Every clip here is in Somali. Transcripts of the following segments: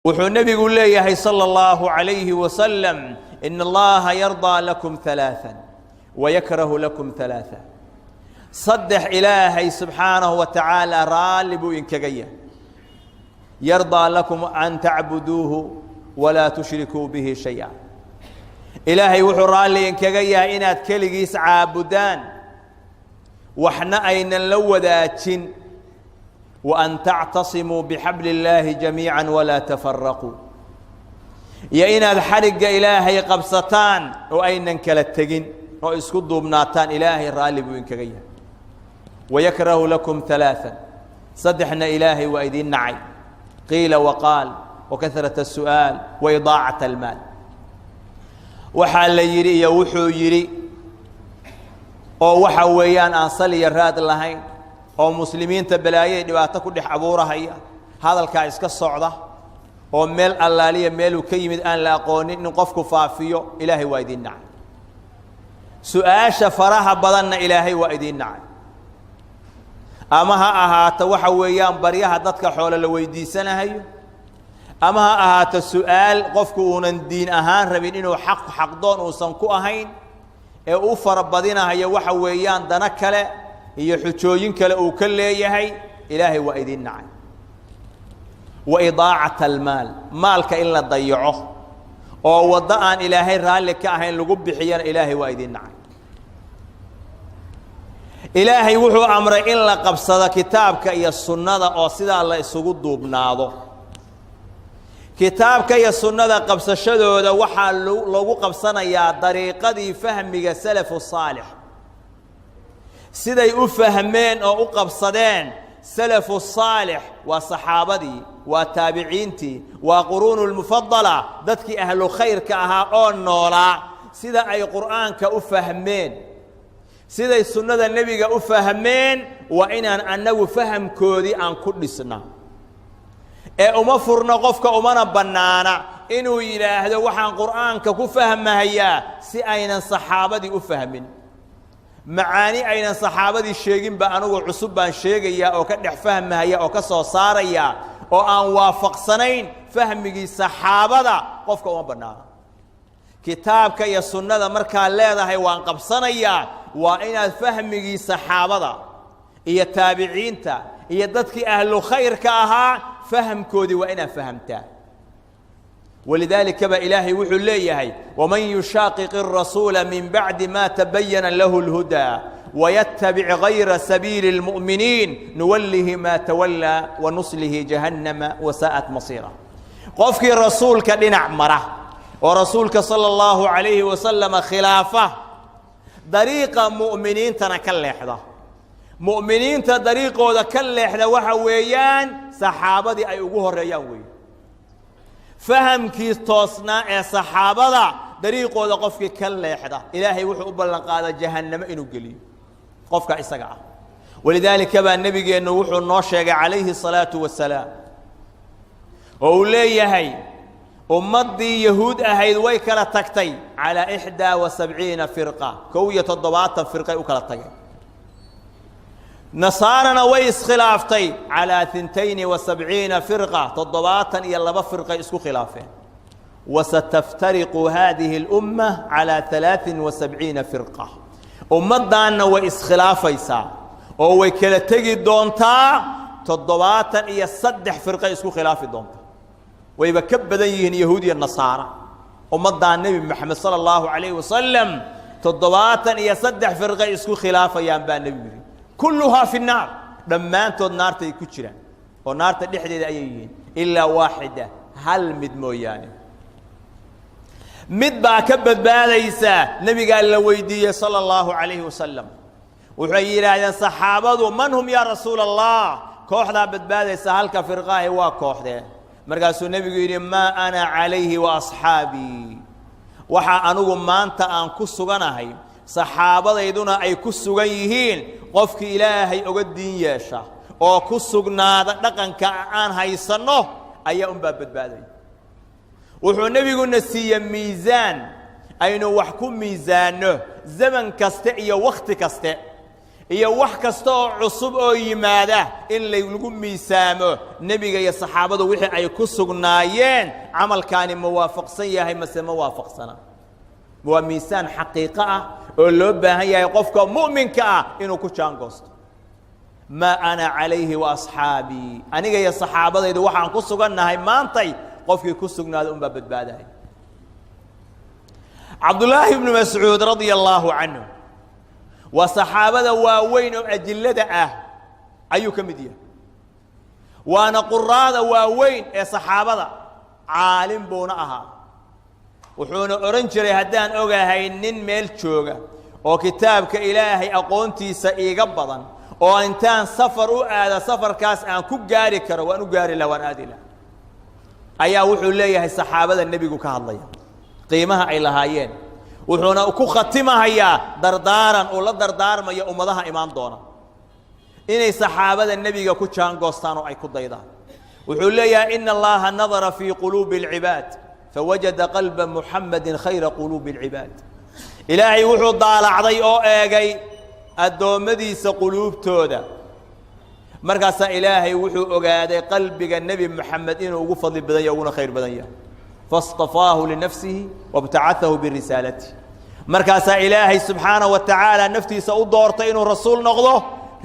وحو النبي يقول لي صلى الله عليه وسلم إن الله يرضى لكم ثلاثا ويكره لكم ثلاثا صدح إلهي سبحانه وتعالى رالب إنكجية يرضى لكم أن تعبدوه ولا تشركوا به شيئا إلهي وحو رالي إنكجية إناد كلجيس عابدان وحنا أين اللوداتين وأن تعتصموا بحبل الله جميعا ولا تفرقوا يا إن الحرق إلهي قبصتان وأين انكلتجين وإسكدوا بناتان إلهي الرالب وإنكجية ويكره لكم ثلاثا صدحنا إلهي وأيدين نعي قيل وقال وكثرة السؤال وإضاعة المال وحال يري يوحو يري أو وحويان أنصلي الراد اللهين أو مسلمين تبلايه دبعتك كل حبورة هي هذا الكائس كالصعدة أو ميل اللالية ميل وكيم الآن لاقوني نقف كفافيه إلهي وأيدين نعم سؤال شفرها بدلنا إلهي وأيدين نعم أما ها أهات وحويان بريها ضدك حول الويدي سنة هي أما ها أهات السؤال قفكون الدين أهان ربين إنه حق دون وصنكو أهين أوفر بدينا هي وحويان دنكله هي حجوين كلا وكل يهي إلهي وأيدين نعم وإضاعة المال مالك إلا ضيعه أو وضعان إلهي رالك أهين لقب حيان إلهي وأيدين نعم إلهي وحو أمر إلا قبصد كتابك يا السنة أو سيدا الله يسقط بناضه كتابك يا السنة قبص الشدود وحا لو قبصنا يا طريقة فهم سلف الصالح سيدا أفهمين أو قبصدين سلف الصالح وصحابتي وتابعينتي وقرون المفضلة ذاتك أهل خير كأها أو النولا سيدا أي قرآن كأفهمين سيدا السنة النبي أفهمين وإن أنه فهم كودي عن كل سنة أما فرنا قفك أمنا بنانا إنه إله وحن قرآن كفهم هيا سي أين الصحابة أفهمين معاني أين الصحابة الشيخين بأنه عصب الشيخية أو كدح فهم هيا أو كصوصارية أو أن وافق سنين فهم الصحابة قفك أمنا بنانا كتابك يا سنة مركا لا هي وان قبصنيا وإن فهم صحابة هي تابعين تا هي ضدك أهل خير كأها فهم كودي وإن فهمته ولذلك با إلهي وحو ليهي ومن يشاقق الرسول من بعد ما تبين له الهدى ويتبع غير سبيل المؤمنين نوله ما تولى ونصله جهنم وساءت مصيره قفك الرسول كدنا مره ورسولك صلى الله عليه وسلم خلافه طريقة مؤمنين تنكل لحظة مؤمنين تطريقه ذكل لحظة وحويان صحابة أي أجوه الرياوي فهم كيس توصنا صحابة طريقه ذقفك كل لحظة إلهي وحو بلن قال جهنم إنه قلي قفك إسقع ولذلك بقى النبي إنه وحو الناشق عليه الصلاة والسلام ووليه هي أمضي يهود أهيد ويكلا تكتي على 71 فرقة كوية الضباط فرقة وكلا تكتي نصارنا ويس خلافتي على 72 فرقة الضباط يلا بفرقة اسكو خلافين وستفترق هذه الأمة على 73 فرقة أمضانا ويس خلافيسا ويكلا تجي دونتا الضباط يصدح فرقة اسكو خلاف دونتا ويبقى كبدين يهودي النصارى ومضى النبي محمد صلى الله عليه وسلم تضواتا يصدح فرقة اسكو خلافة ينبى النبي كلها في النار لما انتو النار تيكوشرا والنار تدحدي أيين إلا واحدة هل مدموياني مدبع كبد باليسا النبي قال لويدية صلى الله عليه وسلم وحيي لها صحابة من هم يا رسول الله كوحدة بدباليسا هلك فرقة هو كوحدة مركز النبي يقول ما أنا عليه وأصحابي وحا أنو ما أنت أن كسوغنا هاي صحابة يدونا أي كسوغيهين قفك إلهي أقدين ياشا أو كسوغنا دقن كأن هاي صنو أي أمباب بدبالي وحو النبي يقول نسي ميزان أينو وحكم ميزانه زمن كستئ وقت كستئ iyo wax kasta oo cusub oo yimaada in lagu miisaamo nebiga iyo saxaabadu wixii ay ku sugnaayeen camalkaani muwaafaqsan yahay mase ma waafaqsana waa miisaan xaqiiqo ah oo loo baahan yahay qofka mu'minka ah inuu ku jaangoosto ma ana calayhi wa asxaabii aniga iyo saxaabadaydu waxaan ku sugannahay maantay qofkii ku sugnaada unbaa badbaadahay cabdullaahi ibnu mascuud radia allaahu canhu waa saxaabada waaweyn oo ajillada ah ayuu ka mid yahay waana quraada waaweyn ee saxaabada caalim buuna ahaa wuxuuna odhan jiray haddaan ogahay nin meel jooga oo kitaabka ilaahay aqoontiisa iiga badan oo intaan safar u aada safarkaas aan ku gaari karo waan u gaari laha waan aadi laha ayaa wuxuu leeyahay saxaabada nebigu ka hadlaya qiimaha ay lahaayeen wuxuuna ku khatimahayaa dardaaran uu la dardaarmayo ummadaha imaan doona inay saxaabada nebiga ku jaangoostaan oo ay ku daydaan wuxuu leeyahay ina allaha nadara fii quluubi alcibaad fawajada qalba muxamadin khayra quluubi alcibaad ilaahay wuxuu daalacday oo eegay addoommadiisa quluubtooda markaasaa ilaahay wuxuu ogaaday qalbiga nebi moxamed inuu ugu fadli badan yahay uguna khayr badan yahay faاstafaahu linafsihi wabtacaahu birisaalatihi markaasaa ilaahay subxaanaه wa tacaala naftiisa u doortay inuu rasuul noqdo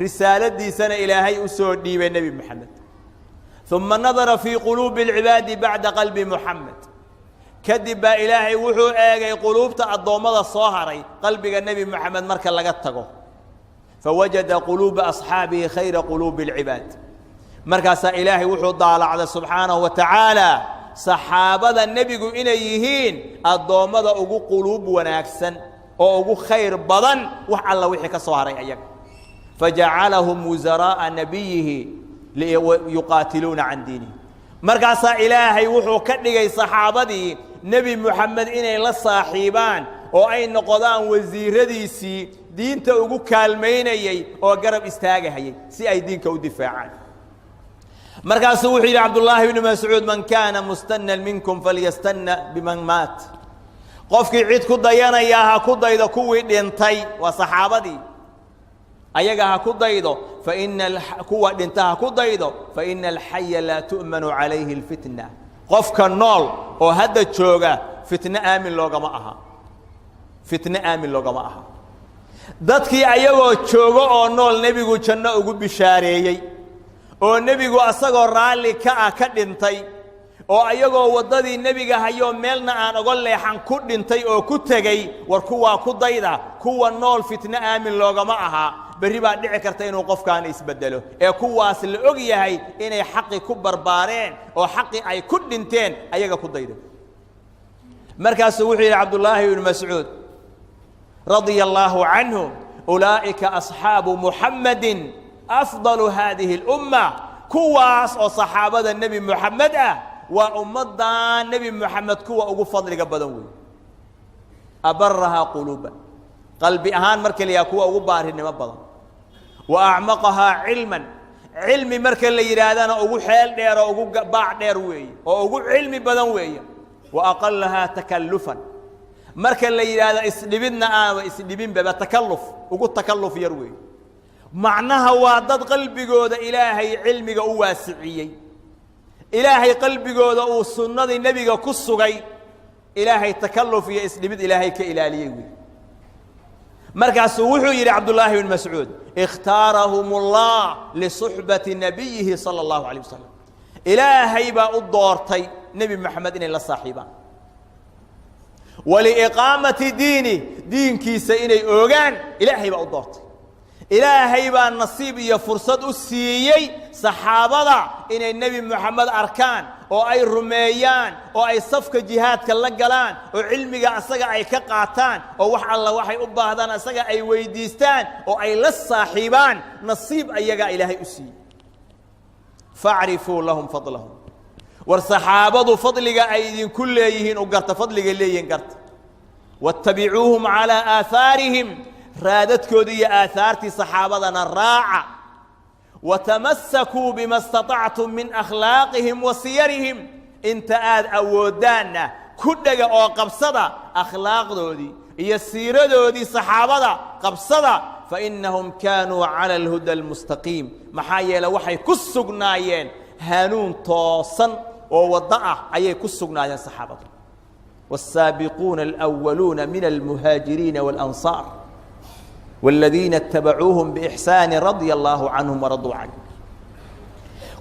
risaaladiisana ilaahay u soo dhiibay nebi moxamed uma nadara fii quluubi اlcibaadi bacda qalbi moxamed kadib baa ilaahay wuxuu eegay quluubta addoommada soo haray qalbiga nebi moxamed marka laga tago fawajada quluuba asxaabihi khayra quluubi اlcibaad markaasaa ilaahay wuxuu daalacday subxaanahu wa tacaala saxaabada nebigu inay yihiin addoommada ugu quluub wanaagsan oo ugu khayr badan wax alla wixii ka soo haray ayaga fajacalahum wusaraa'a nabiyihi yuqaatiluuna can diinihi markaasaa ilaahay wuxuu ka dhigay saxaabadii nebi moxamed inay la saaxiibaan oo ay noqdaan wasiiradiisii diinta ugu kaalmaynayay oo garab istaagahayay si ay diinka u difaacaan markaasuu wuxuu yidhi cabdullaahi ibnu mascuud man kaana mustanan minkum falyastanna biman maat qofkii cid ku dayanayaa ha ku daydo kuwii dhintay waa saxaabadii ayaga ha ku daydo kuwa dhinta ha ku daydo faina alxaya laa tu'manu calayhi alfitna qofka nool oo hadda jooga fitno aamin loogama aha fitno aamin loogama aha dadkii ayagoo joogo oo nool nebigu janno ugu bishaareeyey oo nebigu asagoo raalli ka ah ka dhintay oo ayagoo waddadii nebiga hayoo meelna aan oga leexan ku dhintay oo ku tegey war kuwaa ku dayda kuwa nool fitno aamin loogama aha berri baa dhici karta inuu qofkaana isbeddelo ee kuwaas la og yahay inay xaqi ku barbaareen oo xaqi ay ku dhinteen ayaga ku dayda markaasuu wuxuu yidhi cabdullaahi ibnu mascuud radia allaahu canhu ulaa'ika asxaabu muxammadin afdalu haadihi اlumma kuwaas oo saxaabada nebi moxamed ah waa ummaddan nebi moxamed kuwa ugu fadliga badan weeye abarahaa quluuba qalbi ahaan marka la yaha kuwa ugu baarinimo badan wa acmaqahaa cilman cilmi marka la yidhaahdana ugu xeel dheer oo ugu baac dheer weeye oo ugu cilmi badan weeye wa aqalahaa takallufan marka la yidhaahdo isdhibidna aanba isdhibinbaba takalluf ugu takalluf yar weeye macnaha waa dad qalbigooda ilaahay cilmiga u waasiciyey ilaahay qalbigooda uu sunnadii nebiga ku sugay ilaahay takalluf iyo isdhibid ilaahay ka ilaaliyey wey markaasuu wuxuu yidhi cabdullaahi ibnu mascuud ikhtaarahum ullah lisuxbati nabiyihi sala allahu calayh wasalam ilaahay baa u doortay nebi moxamed inay la saaxiibaan waliiqaamati diini diinkiisa inay oogaan ilaahay baa u doortay ilaahay baa nasiib iyo fursad u siiyey saxaabada inay nebi moxamed arkaan oo ay rumeeyaan oo ay safka jihaadka la galaan oo cilmiga asaga ay ka qaataan oo wax alla waxay u baahdaan asaga ay weydiistaan oo ay la saaxiibaan nasiib ayagaa ilaahay u siiyey facrifuu lahum fadlahum war saxaabadu fadliga ay idinku leeyihiin u garta fadligay leeyihiin garta wattabicuuhum calaa aahaarihim raadadkoodii iyo aahaartii saxaabadana raaca watamasakuu bima istatactum min akhlaaqihim wa siyarihim inta aad awooddaanna ku dhega oo qabsada akhlaaqdoodii iyo siiradoodii saxaabada qabsada فإنهم كانوا على الهدى المستقيم محايا وحي كسقنايين هانون توصن ووضعه أي كسقنايين صحابة والسابقون الأولون من المهاجرين والأنصار والذين اتبعوهم بإحسان رضي الله عنهم ورضوا عنه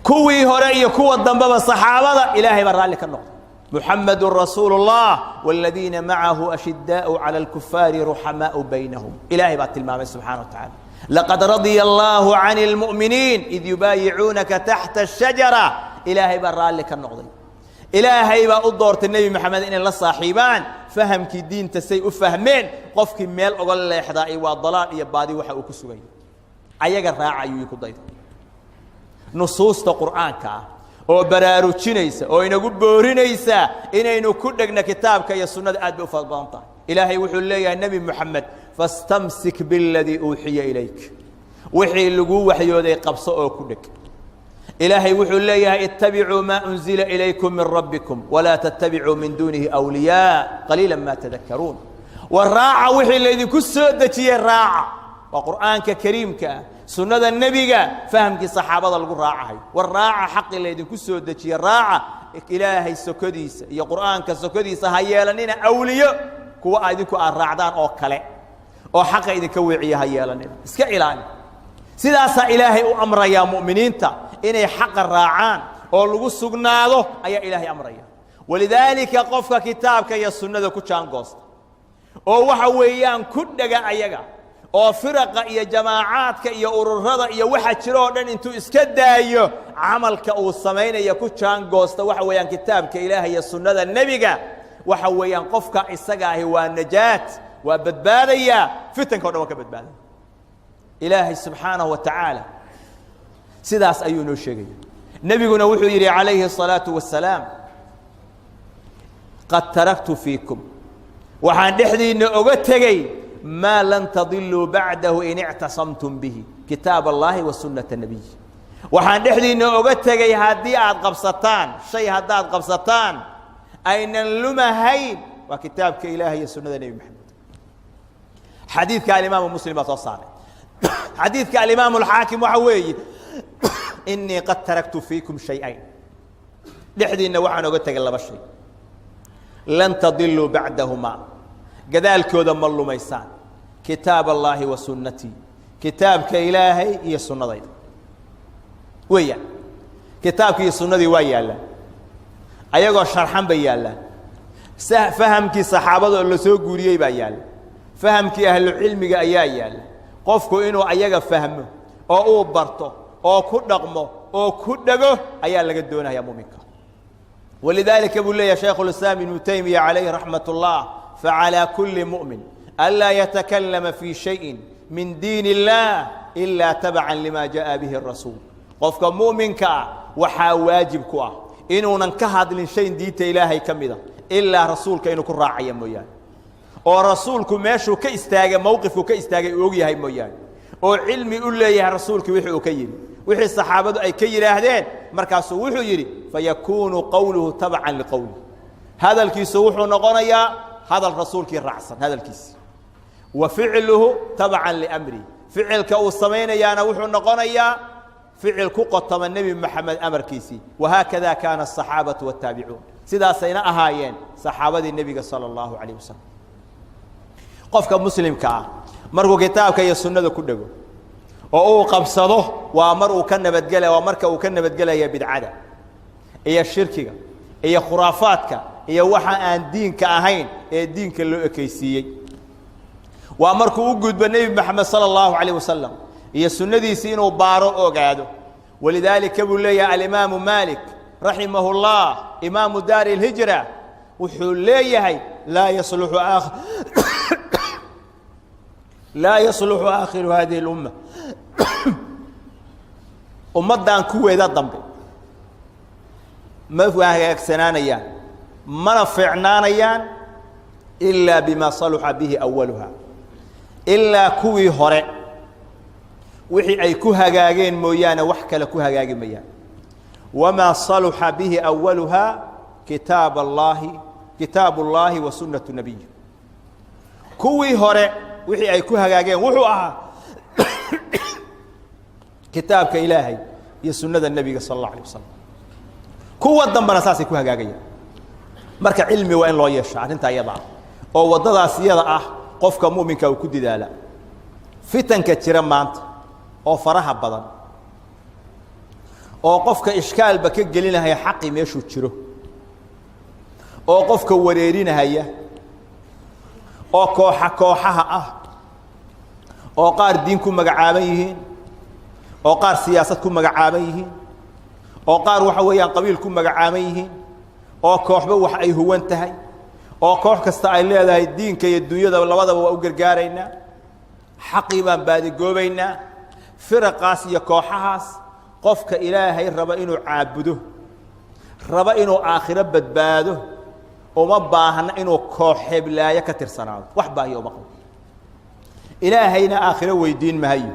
كوي هرأي كوى الضنباب الصحابة إلهي برا لك النقطة محمد رسول الله والذين معه أشداء على الكفار رحماء بينهم إلهي بات المام سبحانه وتعالى لقد رضي الله عن المؤمنين إذ يبايعونك تحت الشجرة إلهي برا لك النقطة إلهي بأدورت النبي محمد إن الله صاحبان فهم كي دين تسيء فهمين قف كميل أقول الله إحدائي والضلال يبادي وحا أكسوين أيها الراعي يكون نصوص القرآن كا أو براروتشينيسا أو إنه بورينيسا إنه كدقنا كتابك يا سنة أدب فضانطا إلهي وحول لي يا النبي محمد فاستمسك بالذي أوحي إليك وحي اللقوة وحي يودي قبصة أو كدك إلهي وحول لي اتبعوا ما أنزل إليكم من ربكم ولا تتبعوا من دونه أولياء قليلا ما تذكرون والراعة وحي الذي كسودتي الراعة وقرآن كريم سنة النبي فهم صحابة الراعة والراعة حق الذي كسودتي الراعة إلهي سكديس يا قرآن كسكديس هيا لنا أولياء كوا أيديكوا الرعدان أو كلا أو حق إذا كوعي هيا لنا اسك إلهي سيداسا إلهي أمر يا مؤمنين تا إني حق الراعان أو لغو سقناده أي إلهي أمر يا ولذلك قفك كتابك يا السنة كتشان قوست أو وحويان كدقا أيقا أو فرق يا جماعاتك يا أررضا يا واحد شرودن انتو اسكدا يا عملك أو السمين يا كتشان قوست وحويان كتابك إلهي يا السنة النبي وحويان قفك إسقاه هو النجاة وبدباليا فتن كونك بدباليا إلهي سبحانه وتعالى سداس أيونو الشيء نبينا وحي عليه الصلاة والسلام قد تركت فيكم وحان دحدي إنه أغتغي ما لن تضلوا بعده إن اعتصمتم به كتاب الله وسنة النبي وحان دحدي إنه أغتغي هادي قبصتان شيء هادات قبصتان أين اللمهين وكتابك إلهي سنة النبي محمد حديث كالإمام مسلم تصاري حديث كالإمام الحاكم وحوي إني قد تركت فيكم شيئين لحدي إنه وحنا قلت قلب الشيء لن تضلوا بعدهما كذلك يدم الله ميسان كتاب الله وسنتي كتابك إلهي هي السنة ضيد ويا كتابك هي السنة دي ويا الله أيقو شرحان بيا الله فهمك صحابة اللي سوق قوريه بيا الله فهمك أهل العلم أيا الله قفكو إنه أيقا فهمه أو برطه أو كدقمه أو كدقه أيا لقد دونه يا مؤمنك ولذلك يقول لي يا شيخ الإسلام ابن تيمية عليه رحمة الله فعلى كل مؤمن ألا يتكلم في شيء من دين الله إلا تبعا لما جاء به الرسول قفك مؤمنك وحاواجبك إنه ننكهد لشيء ديت إلهي كمذا إلا رسولك إنه كن راعيا مويان oo rasuulku meeshuu ka istaagay mowqifku ka istaagay oo yahay mooyaan oo cilmi u leeyahay rasuulku wixii uu ka yiri wixii saxaabadu ay ka yiraahdeen markaas wuxuu yiri fayakunu qawluhu tab'an liqawli hadalkiisu wuxuu noqonayaa hadal rasuulkii raacsan hadalkiisa wa fi'luhu tab'an li amri fi'lka uu sameeynayaana wuxuu noqonayaa fi'l ku qotama nabi maxamed amarkiisi wa hakada kana as-sahabatu wat-tabi'un sidaasayna ahaayeen saxaabadii nabiga sallallahu alayhi wasallam qofka muslimka ah markuu kitaabka iyo sunnada ku dhago oo uu qabsado waa mar uu ka nabadgalay waa marka uu ka nabadgalaya bidcada iyo shirkiga iyo khuraafaadka iyo waxa aan diinka ahayn ee diinka loo ekaysiiyay waa markuu u gudbo nabi maxamed sallallahu alayhi wasallam iyo sunnadiisa inuu baaro ogaado walidaalika buu leeyahay al-imam malik rahimahullah imam dar al-hijra wuxuu leeyahay لا يصلح آخر هذه الأمة أمدان كويدا ضمبي ما فيها أكسنانيان ما نفعنانيان إلا بما صلح به أولها إلا كوي هراء وحي أي كوها جاجين مويانا وحكى لكوها جاجين ميان وما صلح به أولها كتاب الله وسنة النبي كوي هراء وحي أي كوها جاجين وحوها kitaabka ilaahay iyo sunnada nabiga sallallahu alayhi wasallam kuwa dambana saasay ku hagaagayaan marka cilmi waa in loo yeesho arrinta iyada oo wadadaas iyada ah qofka muuminka uu ku didaala fitanka jira maanta oo faraha badan oo qofka ishkaalba ka gelinahay xaqi meeshuu jiro oo qofka wareerinaya oo kooxaha ah oo qaar diin ku magacaaban yihiin oo qaar siyaasad ku magacaaban yihiin oo qaar waxa weeyaan qabiil ku magacaaban yihiin oo kooxba wax ay huwan tahay oo koox kasta ay leedahay diinka iyo dunyada labadaba waa u gargaaraynaa xaqi baan baadigoobaynaa firaqaas iyo kooxahaas qofka ilaahay raba inuu caabudo raba inuu aakhiro badbaado uma baahna inuu koox heblaayo ka tirsanaado wax baahiyo uma qabo ilaahayna aakhiro weydiin maayo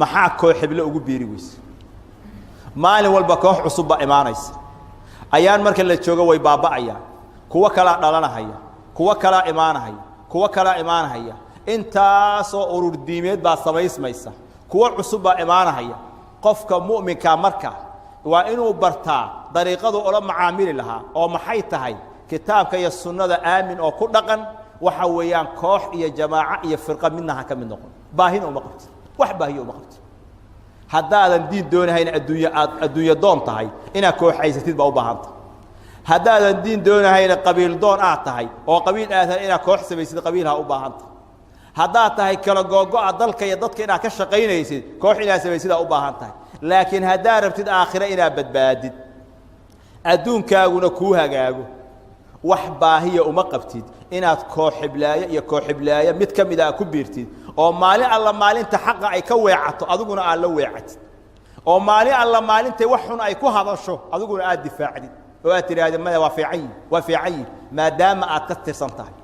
maxaa koox heblo ugu biiri weyse maalin walba koox cusub baa imaanaysa ayaan marka la joogo way baaba'ayaan kuwa kala dhalanahaya kuwa kala imaanahaya intaasoo urur diimeed baa samaysmaysa kuwa cusub baa imaanahaya qofka mu'minka marka waa inuu bartaa dariiqadu oo la macaamili lahaa oo maxay tahay kitaabka iyo sunnada aamin oo ku dhaqan waxa weeyaan koox iyo jamaaca iyo firqa midnaha ka mid noqon baahina uma qabto wax baahiyo uma qabto haddaadan diin doonahayn adduunyo doon tahay inaad kooxaysatid baa u baahanta haddaadan diin doonahayn qabiil doon aad tahay oo qabiil aadan inaad koox samaysid qabiilha u baahanta haddaad tahay kala googo'a dalka iyo dadka inaad ka shaqaynaysid koox inaad samaysidaa u baahan tahay laakiin haddaad rabtid aakhiro inaad badbaadid adduunkaaguna kuu hagaago wax baahiya uma qabtid inaad koox xiblaayo mid ka mid ah ku biirtid oo maalin alla maalinta xaqa ay ka weecato adiguna aad la weecatid oo maalin alla maalintay wax xun ay ku hadasho adiguna aad difaacdid oo aad tiraahdo maya waa fiican maadaama aad ka tirsan tahay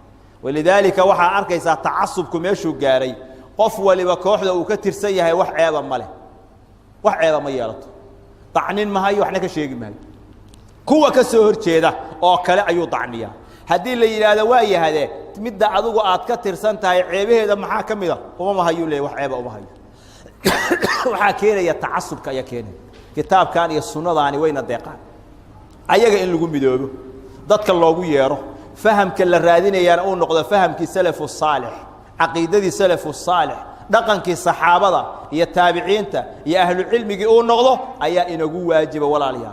walidaalika waxaa arkaysaa tacasubku meeshuu gaaray qof waliba kooxda uu ka tirsan yahay wax ceeba ma leh wax ceeba ma yeelato tacnin mahayo waxna ka sheegi maayo kuwa ka soo horjeeda oo kale ayuu tacniyaa haddii la yidhaahdo waa yahade midda adigu aad ka tirsan tahay ceebaheeda maxaa ka mida uma mahayuu leeyahy wax ceeba uma hayo waxaa keenaya tacasubka ayaa keenaya kitaabkan iyo sunnadaani wayna deeqaan ayaga in lagu midoobo dadka loogu yeero fahamka la raadinayaan uu noqdo fahamkii salafu saalix caqiidadii salafu saalix dhaqankii saxaabada iyo taabiciinta iyo ahlu cilmigii uu noqdo ayaa inagu waajiba walaalayaal